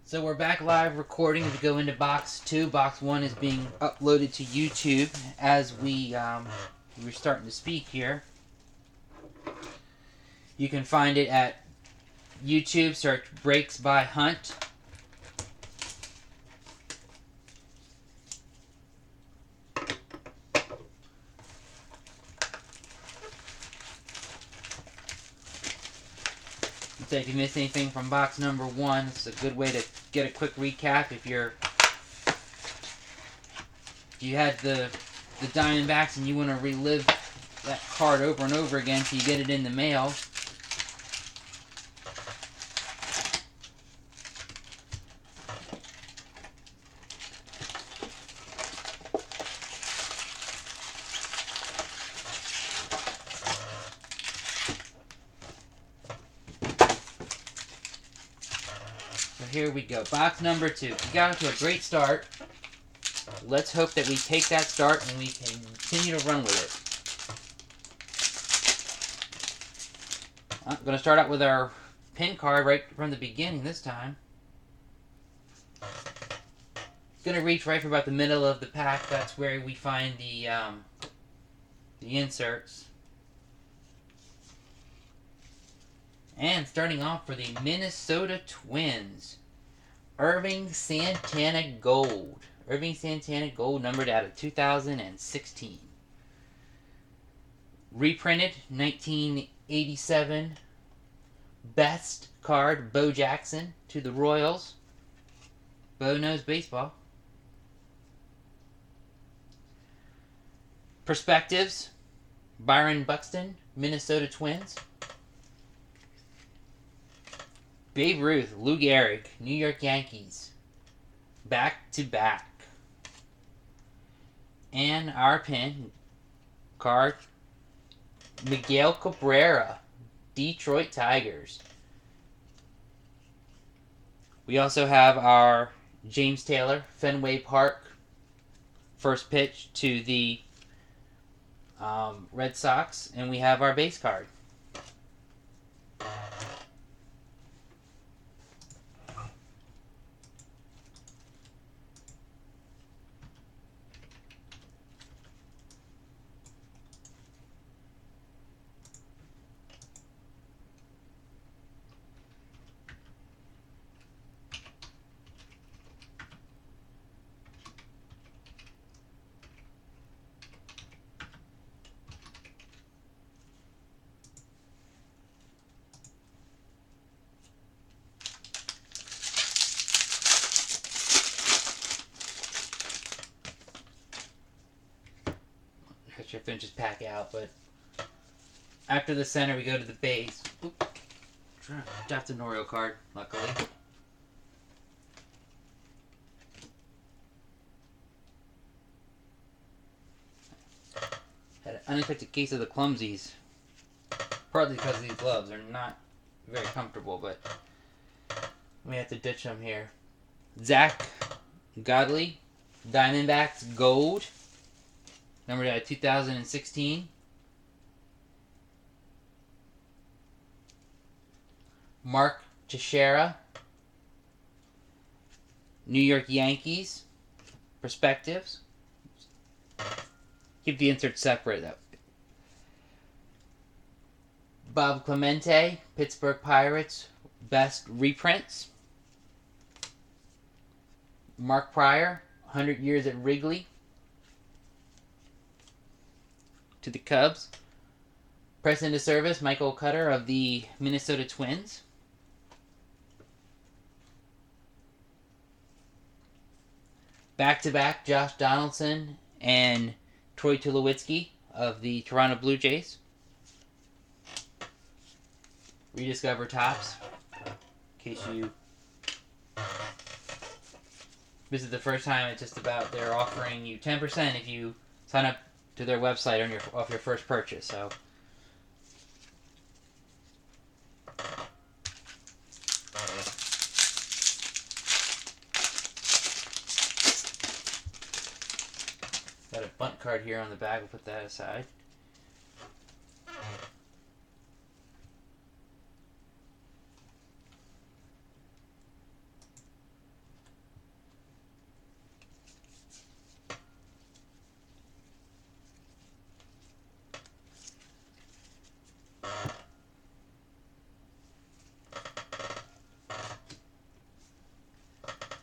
So we're back live recording to go into box 2. Box 1 is being uploaded to YouTube as we're starting to speak here. You can find it at YouTube, search Breaks by Hunt. So if you missed anything from box number 1, it's a good way to get a quick recap. If you had the Diamondbacks and you want to relive that card over and over again so you get it in the mail. So here we go. Box number 2. We got off to a great start. Let's hope that we take that start and we can continue to run with it. I'm going to start out with our pin card right from the beginning this time. Going to reach right for about the middle of the pack. That's where we find the inserts. And starting off for the Minnesota Twins, Ervin Santana Gold. Ervin Santana Gold, numbered out of 2016. Reprinted 1987. Best card, Bo Jackson to the Royals. Bo knows baseball. Perspectives, Byron Buxton, Minnesota Twins. Babe Ruth, Lou Gehrig, New York Yankees. Back to back. And our pin card, Miguel Cabrera, Detroit Tigers. We also have our James Taylor, Fenway Park, first pitch to the Red Sox, and we have our base card. Should finish this pack out, but after the center we go to the base. Dropped an Oreo card, luckily. Had an unexpected case of the clumsies. Partly because these gloves are not very comfortable, but we have to ditch them here. Zach Godley, Diamondbacks Gold, numbered at 2016. Mark Teixeira, New York Yankees, Perspectives. Keep the insert separate though. Bob Clemente, Pittsburgh Pirates, Best Reprints. Mark Pryor, 100 Years at Wrigley, to the Cubs. Press into service, Michael Cutter of the Minnesota Twins. Back-to-back, Josh Donaldson and Troy Tulowitzki of the Toronto Blue Jays. Rediscover Tops, in case you this is the first time. It's just about they're offering you 10% if you sign up to their website on off your first purchase. So got a bunt card here on the back. We'll put that aside.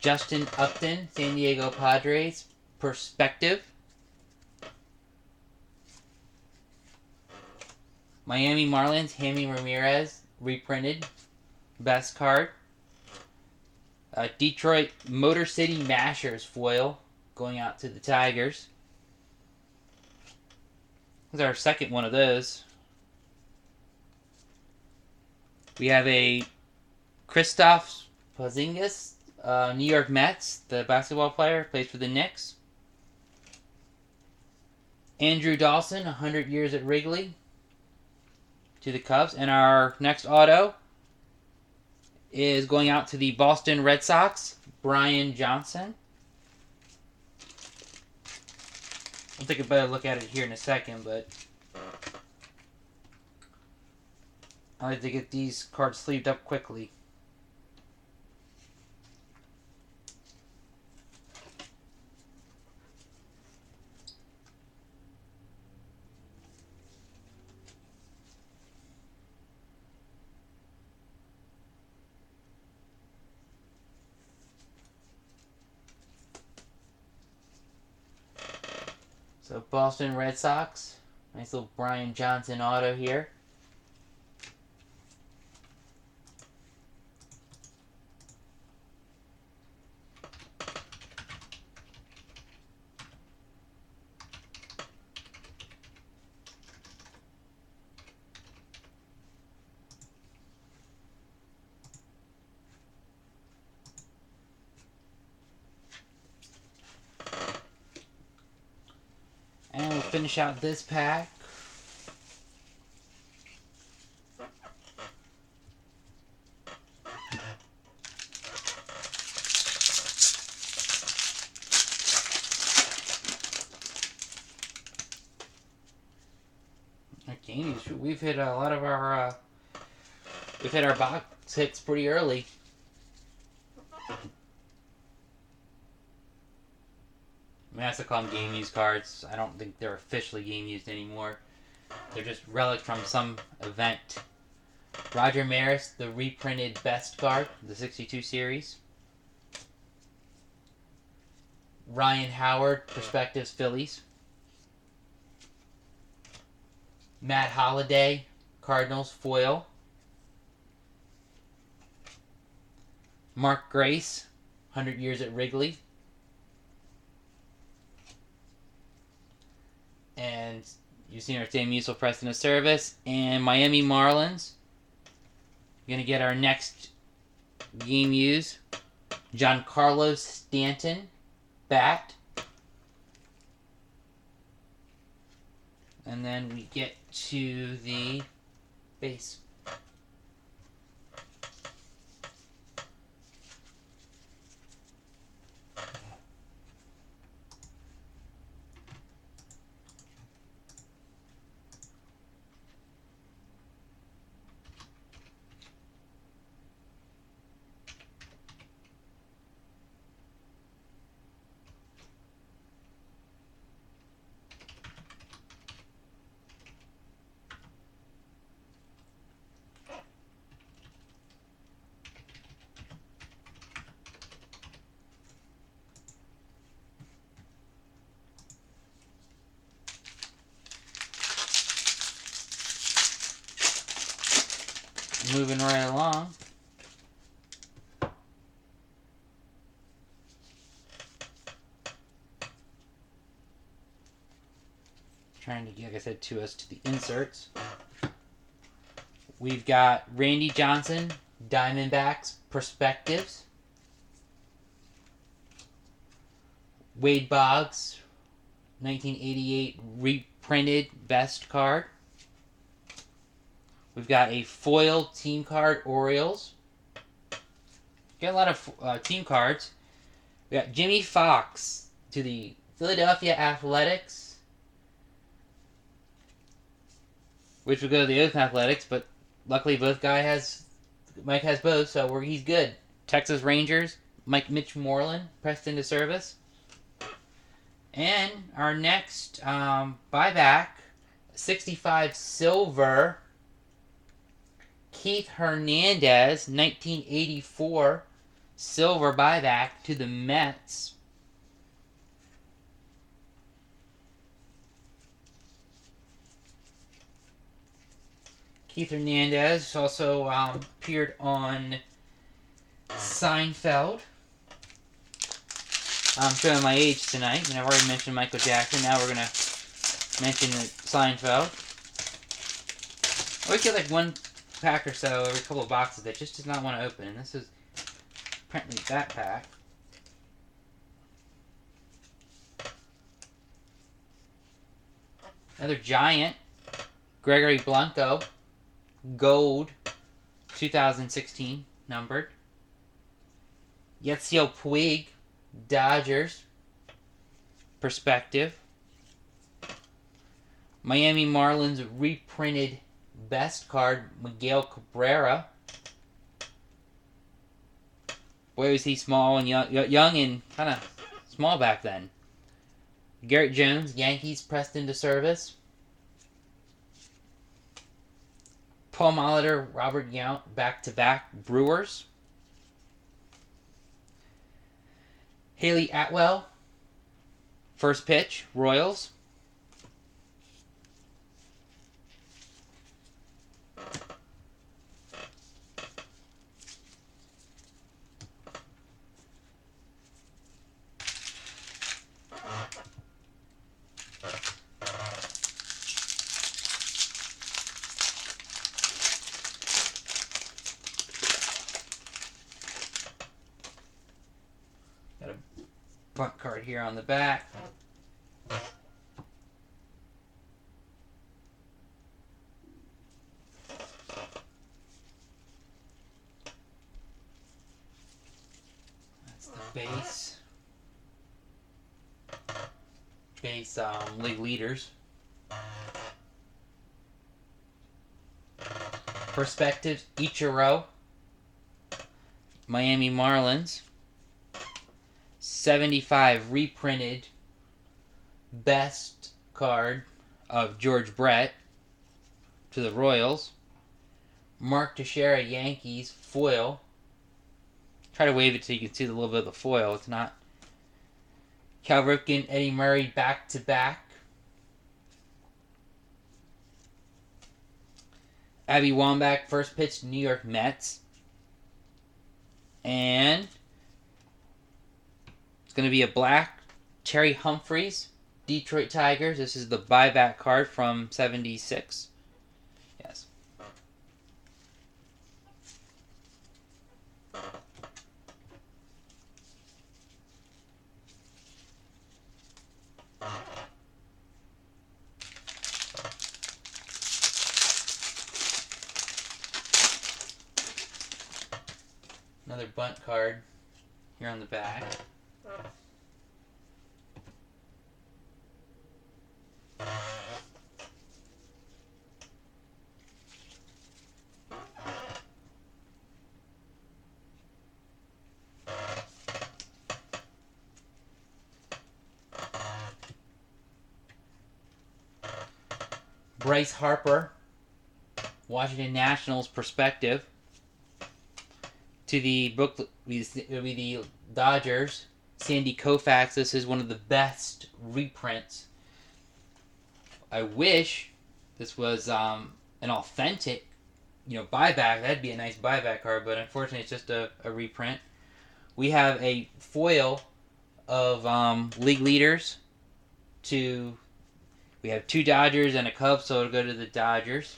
Justin Upton, San Diego Padres, Perspective. Miami Marlins, Hammy Ramirez, reprinted, best card. Detroit Motor City Mashers foil, going out to the Tigers. This is our second one of those. We have a Kristaps Porzingis, New York Mets, the basketball player, plays for the Knicks. Andrew Dawson, 100 years at Wrigley, to the Cubs. And our next auto is going out to the Boston Red Sox, Brian Johnson. I'll take a better look at it here in a second, but I like to get these cards sleeved up quickly. So Boston Red Sox, nice little Brian Johnson auto here. And we'll finish out this pack. Okay, we've hit a lot of our we've hit our box hits pretty early. I mean, I have to call them game used cards. I don't think they're officially game used anymore. They're just relics from some event. Roger Maris, the reprinted best card, the 62 series. Ryan Howard, Perspectives Phillies. Matt Holliday, Cardinals foil. Mark Grace, 100 years at Wrigley. And you've seen our Sam Musil Preston of Service. And Miami Marlins. We're going to get our next game use. Giancarlo Stanton, bat. And then we get to the base. Moving right along. Trying to get, like I said, to us to the inserts. We've got Randy Johnson, Diamondbacks, Perspectives. Wade Boggs, 1988 reprinted best card. We've got a foil team card, Orioles. Got a lot of team cards. We got Jimmy Fox to the Philadelphia Athletics, which would go to the Oakland Athletics, but luckily Mike has both, so he's good. Texas Rangers, Mitch Moreland, pressed into service. And our next buyback, 65 silver, Keith Hernandez, 1984 silver buyback to the Mets. Keith Hernandez also appeared on Seinfeld. I'm showing my age tonight, and I've already mentioned Michael Jackson. Now we're going to mention Seinfeld. I always get like one pack or so every couple of boxes that just does not want to open, and this is apparently that pack. Another Giant, Gregory Blanco, gold, 2016 numbered. Yasiel Puig, Dodgers, perspective. Miami Marlins reprinted best card, Miguel Cabrera. Boy, was he small and young and kind of small back then. Garrett Jones, Yankees, pressed into service. Paul Molitor, Robert Yount, back-to-back, Brewers. Haley Atwell, first pitch, Royals. Got a bunt card here on the back. That's the base. League leaders. Perspectives, Ichiro, Miami Marlins. 75 reprinted best card of George Brett to the Royals. Mark Teixeira, Yankees, foil. Try to wave it so you can see a little bit of the foil. It's not. Cal Ripken, Eddie Murray, back-to-back. Abby Wambach, first pitch, New York Mets. And it's going to be a black Terry Humphreys, Detroit Tigers. This is the buyback card from 76. Yes. Another bunt card here on the back. Bryce Harper, Washington Nationals, perspective. To the book, it will be the Dodgers. Sandy Koufax. This is one of the best reprints. I wish this was an authentic, buyback. That'd be a nice buyback card, but unfortunately, it's just a reprint. We have a foil of league leaders. We have 2 Dodgers and a Cubs, so it'll go to the Dodgers.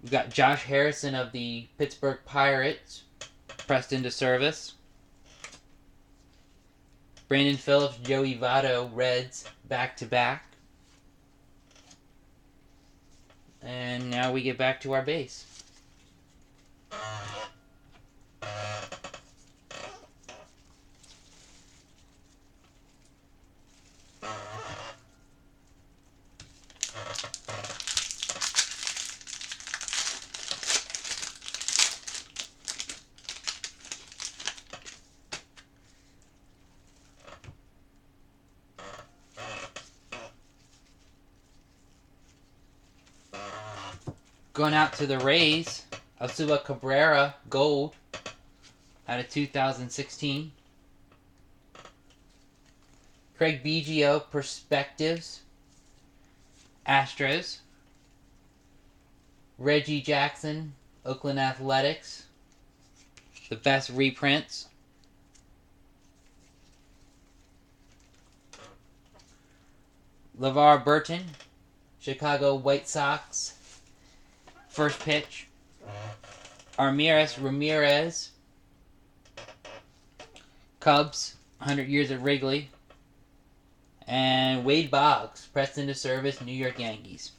We've got Josh Harrison of the Pittsburgh Pirates, pressed into service. Brandon Phillips, Joey Votto, Reds, back-to-back. And now we get back to our base. Going out to the Rays, Asuba Cabrera, gold, out of 2016. Craig Biggio, Perspectives, Astros. Reggie Jackson, Oakland Athletics, the best reprints. LeVar Burton, Chicago White Sox, first pitch. Armiris Ramirez, Cubs, 100 Years at Wrigley. And Wade Boggs, pressed into service, New York Yankees.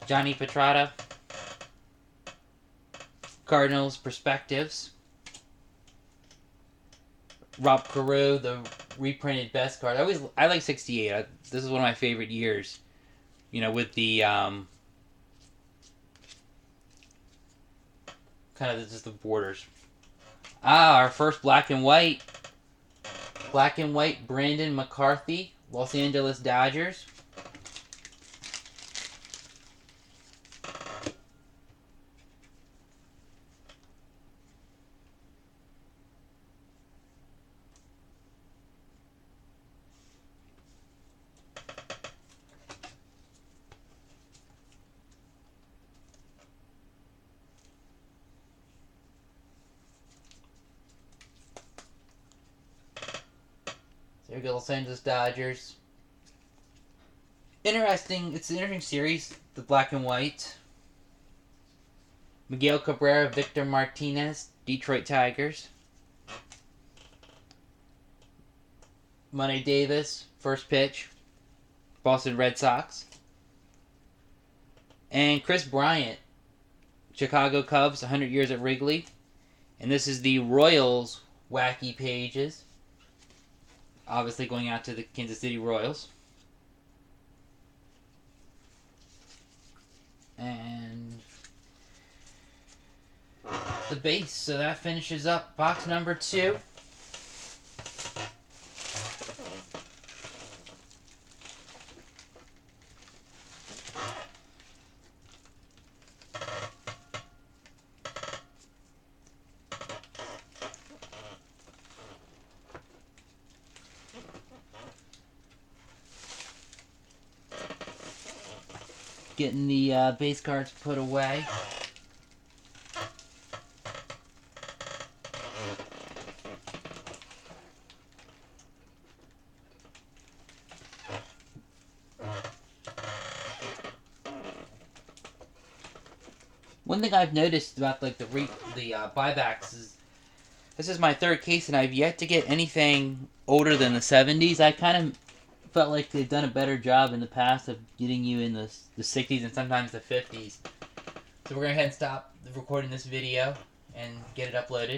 Johnny Petrata, Cardinals Perspectives. Rob Carew, the reprinted best card. I like 68. This is one of my favorite years. You know, with the kind of just the borders. Our first black and white. Black and white Brandon McCarthy, Los Angeles Dodgers. There we go, Los Angeles Dodgers. It's an interesting series, the black and white. Miguel Cabrera, Victor Martinez, Detroit Tigers. Money Davis, first pitch, Boston Red Sox. And Chris Bryant, Chicago Cubs, 100 Years at Wrigley. And this is the Royals Wacky Pages. Obviously going out to the Kansas City Royals. And the base. So that finishes up box number 2. Getting the base cards put away. One thing I've noticed about like the buybacks is this is my 3rd case and I've yet to get anything older than the 70s. I kind of felt like they've done a better job in the past of getting you in the 60s and sometimes the 50s. So we're going to go ahead and stop recording this video and get it uploaded.